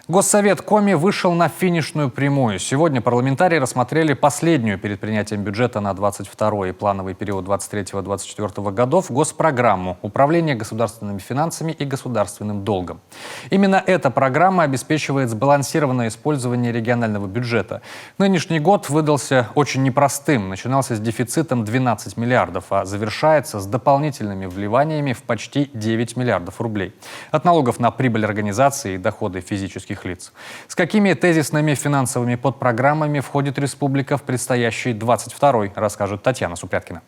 Госсовет Коми вышел на финишную прямую. Сегодня парламентарии рассмотрели последнюю перед принятием бюджета на 22 и плановый период 23-24 годов госпрограмму «Управление государственными финансами и государственным долгом». Именно эта программа обеспечивает сбалансированное использование регионального бюджета. Нынешний год выдался очень непростым. Начинался с дефицитом 12 миллиардов, а завершается с дополнительными вливаниями в почти 9 миллиардов рублей. От налогов на прибыль организации и доходы физических лиц. С какими тезисными финансовыми подпрограммами входит республика в предстоящий 22-й, расскажет Татьяна Супряткина.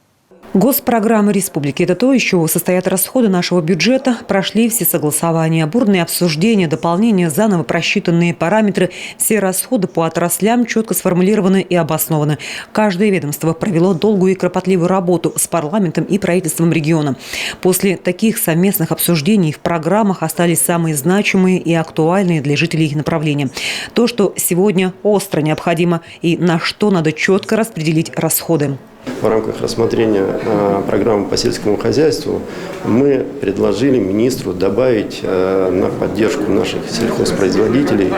Госпрограммы республики – это то, из чего состоят расходы нашего бюджета. Прошли все согласования, бурные обсуждения, дополнения, заново просчитанные параметры. Все расходы по отраслям четко сформулированы и обоснованы. Каждое ведомство провело долгую и кропотливую работу с парламентом и правительством региона. После таких совместных обсуждений в программах остались самые значимые и актуальные для жителей направления. То, что сегодня остро необходимо и на что надо четко распределить расходы. В рамках рассмотрения программы по сельскому хозяйству мы предложили министру добавить на поддержку наших сельхозпроизводителей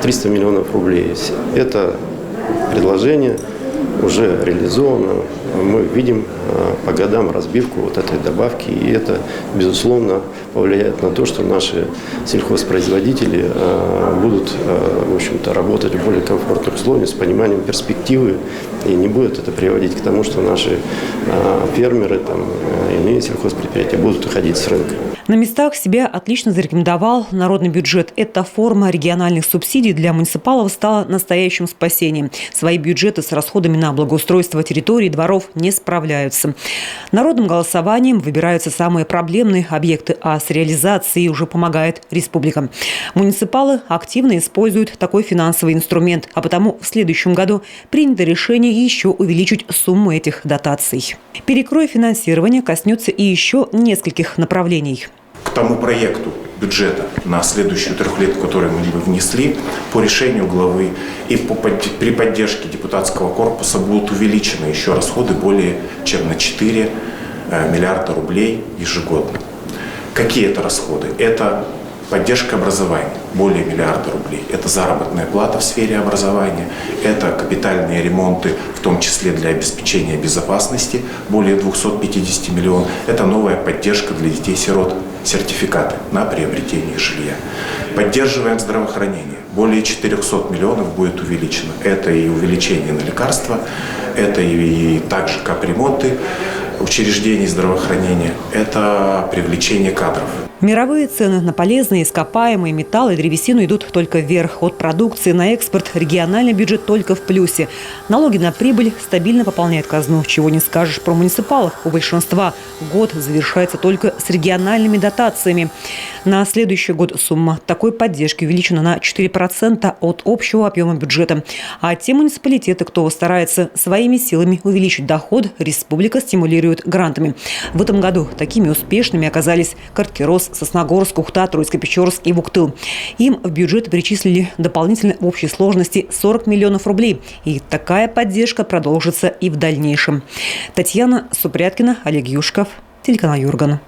300 миллионов рублей. Это предложение уже реализовано. Мы видим по годам разбивку вот этой добавки, и это, безусловно, повлияет на то, что наши сельхозпроизводители будут, в общем-то, работать в более комфортных условиях, с пониманием перспективы, и не будет это приводить к тому, что наши фермеры, иные сельхозпредприятия будут уходить с рынка. На местах себя отлично зарекомендовал народный бюджет. Эта форма региональных субсидий для муниципалов стала настоящим спасением. Свои бюджеты с расходами на благоустройство территорий и дворов не справляются. Народным голосованием выбираются самые проблемные объекты, а с реализацией уже помогает республика. Муниципалы активно используют такой финансовый инструмент, а потому в следующем году принято решение еще увеличить сумму этих дотаций. Перекрой финансирования коснется и еще нескольких направлений. К тому проекту бюджета на следующую трехлетку, который мы внесли, по решению главы и при поддержке депутатского корпуса будут увеличены еще расходы более чем на 4 миллиарда рублей ежегодно. Какие это расходы? Это поддержка образования, более миллиарда рублей. Это заработная плата в сфере образования, это капитальные ремонты, в том числе для обеспечения безопасности, более 250 миллионов. Это новая поддержка для детей-сирот, сертификаты на приобретение жилья. Поддерживаем здравоохранение. Более 400 миллионов будет увеличено. Это и увеличение на лекарства, это и также капремонты учреждений здравоохранения, это привлечение кадров. Мировые цены на полезные ископаемые металлы и древесину идут только вверх. От продукции на экспорт региональный бюджет только в плюсе. Налоги на прибыль стабильно пополняют казну. Чего не скажешь про муниципалов. У большинства год завершается только с региональными дотациями. На следующий год сумма такой поддержки увеличена на 4% от общего объема бюджета. А те муниципалитеты, кто старается своими силами увеличить доход, республика стимулирует грантами. В этом году такими успешными оказались Карткирос, Сосногорск, Ухта, Троицко-Печорск и Вуктыл. Им в бюджет перечислили дополнительно в общей сложности 40 миллионов рублей. И такая поддержка продолжится и в дальнейшем. Татьяна Супряткина, Олег Юшков, телеканал Юрган.